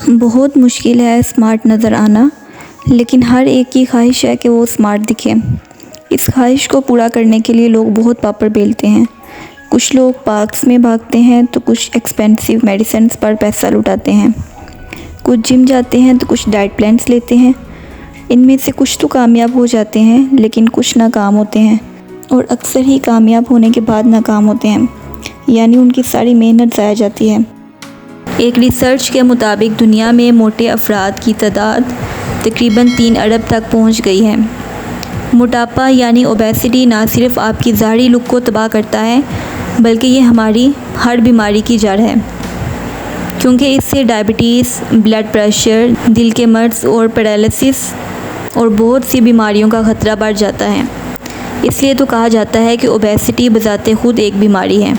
बहुत मुश्किल है स्मार्ट नज़र आना, लेकिन हर एक की ख्वाहिश है कि वो स्मार्ट दिखे। इस ख्वाहिश को पूरा करने के लिए लोग बहुत पापड़ बेलते हैं। कुछ लोग पार्क्स में भागते हैं तो कुछ एक्सपेंसिव मेडिसिन्स पर पैसा लुटाते हैं। कुछ जिम जाते हैं तो कुछ डाइट प्लान्स लेते हैं। इनमें से कुछ तो कामयाब हो जाते हैं, लेकिन कुछ नाकाम होते हैं और अक्सर ही कामयाब होने के बाद नाकाम होते हैं, यानी उनकी सारी मेहनत ज़ाया जाती है। एक रिसर्च के मुताबिक दुनिया में मोटे अफराद की तादाद तकरीबन 3 अरब तक पहुंच गई है। मोटापा यानी ओबेसिटी ना सिर्फ आपकी ज़ाहिरी लुक को तबाह करता है, बल्कि ये हमारी हर बीमारी की जड़ है, क्योंकि इससे डायबिटीज़, ब्लड प्रेशर, दिल के मर्ज और पैरालिसिस और बहुत सी बीमारियों का ख़तरा बढ़ जाता है। इसलिए तो कहा जाता है कि ओबेसिटी बज़ाते खुद एक बीमारी है।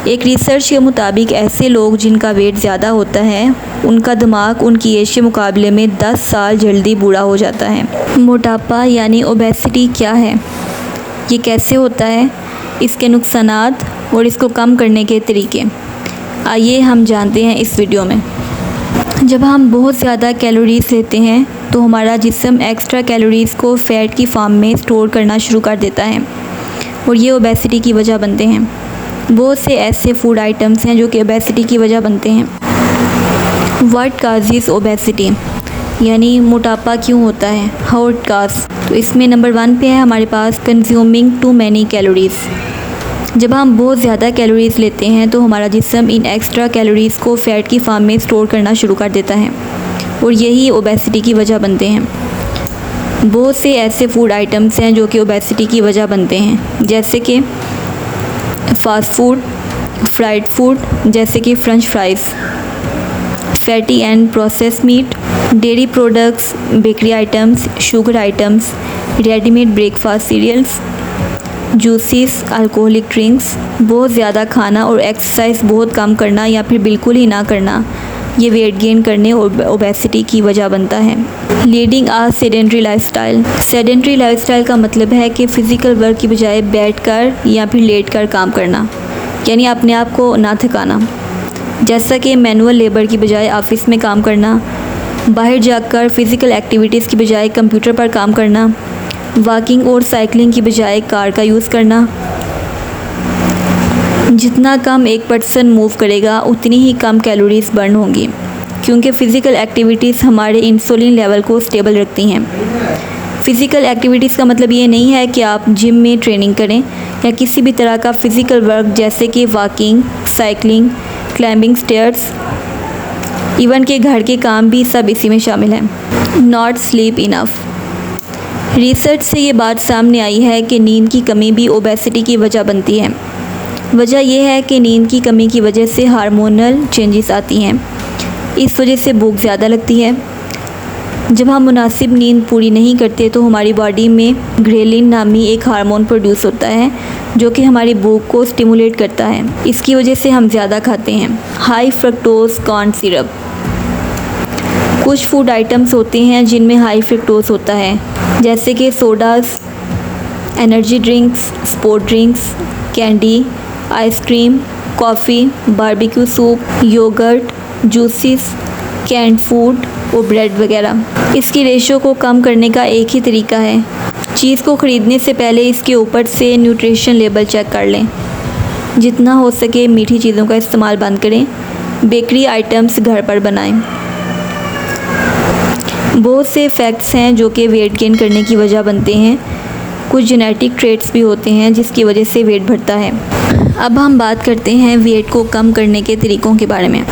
एक रिसर्च के मुताबिक ऐसे लोग जिनका वेट ज़्यादा होता है, उनका दिमाग उनकी एज के मुकाबले में 10 साल जल्दी बूढ़ा हो जाता है। मोटापा यानी ओबेसिटी क्या है, ये कैसे होता है, इसके नुकसानात और इसको कम करने के तरीके आइए हम जानते हैं इस वीडियो में। जब हम बहुत ज़्यादा कैलोरीज़ लेते हैं तो हमारा जिस्म एक्स्ट्रा कैलोरीज़ को फ़ैट की फॉर्म में स्टोर करना शुरू कर देता है और ये ओबेसिटी की वजह बनते हैं। बहुत से ऐसे फूड आइटम्स हैं जो कि ओबेसिटी की वजह बनते हैं। व्हाट काजेज़ ओबेसिटी यानी मोटापा क्यों होता है, हाउ इट काज। तो इसमें नंबर 1 पे है हमारे पास कंज्यूमिंग टू मैनी कैलोरीज़। जब हम बहुत ज़्यादा कैलोरीज़ लेते हैं तो हमारा जिस्म इन एक्स्ट्रा कैलोरीज़ को फ़ैट की फॉर्म में स्टोर करना शुरू कर देता है और यही ओबेसिटी की वजह बनते हैं। बहुत से ऐसे फूड आइटम्स हैं जो कि ओबेसिटी की वजह बनते हैं, जैसे कि फ़ास्ट फूड, फ्राइड फूड जैसे कि French fries, fatty and processed meat, dairy products, bakery items, sugar items, readymade breakfast cereals, juices, alcoholic drinks. बहुत ज़्यादा खाना और एक्सरसाइज बहुत कम करना या फिर बिल्कुल ही ना करना, ये वेट गेन करने और ओबेसिटी की वजह बनता है। लीडिंग आ सेडेंट्री लाइफस्टाइल। सेडेंट्री लाइफस्टाइल का मतलब है कि फ़िज़िकल वर्क की बजाय बैठकर या फिर लेटकर काम करना, यानी अपने आप को ना थकाना, जैसा कि मैनुअल लेबर की बजाय ऑफिस में काम करना, बाहर जाकर फ़िज़िकल एक्टिविटीज़ की बजाय कंप्यूटर पर काम करना, वॉकिंग और साइकिलिंग की बजाय कार का यूज़ करना। जितना कम एक पर्सन मूव करेगा उतनी ही कम कैलोरीज़ बर्न होंगी, क्योंकि फ़िज़िकल एक्टिविटीज़ हमारे इंसुलिन लेवल को स्टेबल रखती हैं। फ़िज़िकल एक्टिविटीज़ का मतलब ये नहीं है कि आप जिम में ट्रेनिंग करें या किसी भी तरह का फ़िज़िकल वर्क जैसे कि walking, cycling, climbing stairs, even के घर के काम भी सब इसी में शामिल हैं। Not sleep enough. रिसर्च से ये बात सामने आई है कि नींद की कमी भी ओबेसिटी की वजह बनती है। वजह यह है कि नींद की कमी की वजह से हार्मोनल चेंजेस आती हैं। इस वजह से भूख ज़्यादा लगती है। जब हम मुनासिब नींद पूरी नहीं करते तो हमारी बॉडी में ग्रेलिन नामी एक हार्मोन प्रोड्यूस होता है जो कि हमारी भूख को स्टिमुलेट करता है। इसकी वजह से हम ज़्यादा खाते हैं। High fructose corn syrup. कुछ फूड आइटम्स होते हैं जिनमें हाई फ्रक्टोज होता है, जैसे कि sodas, energy drinks, sport drinks, candy, ice cream, coffee, barbecue soup, yoghurt, juices, canned food और ब्रेड वगैरह। इसकी रेशो को कम करने का एक ही तरीका है, चीज़ को ख़रीदने से पहले इसके ऊपर से न्यूट्रिशन लेबल चेक कर लें। जितना हो सके मीठी चीज़ों का इस्तेमाल बंद करें। बेकरी आइटम्स घर पर बनाएं। बहुत से फैक्ट्स हैं जो कि वेट गेन करने की वजह बनते हैं। कुछ जेनेटिक ट्रेट्स भी होते हैं जिसकी वजह से वेट बढ़ता है। अब हम बात करते हैं वेट को कम करने के तरीक़ों के बारे में।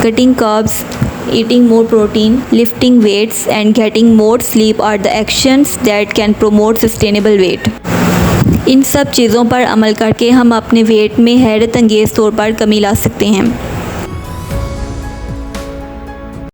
Cutting carbs, eating more protein, lifting weights and getting more sleep are the actions that can promote sustainable weight. इन सब चीज़ों पर अमल करके हम अपने वेट में हैरत अंगेज़ तौर पर कमी ला सकते हैं।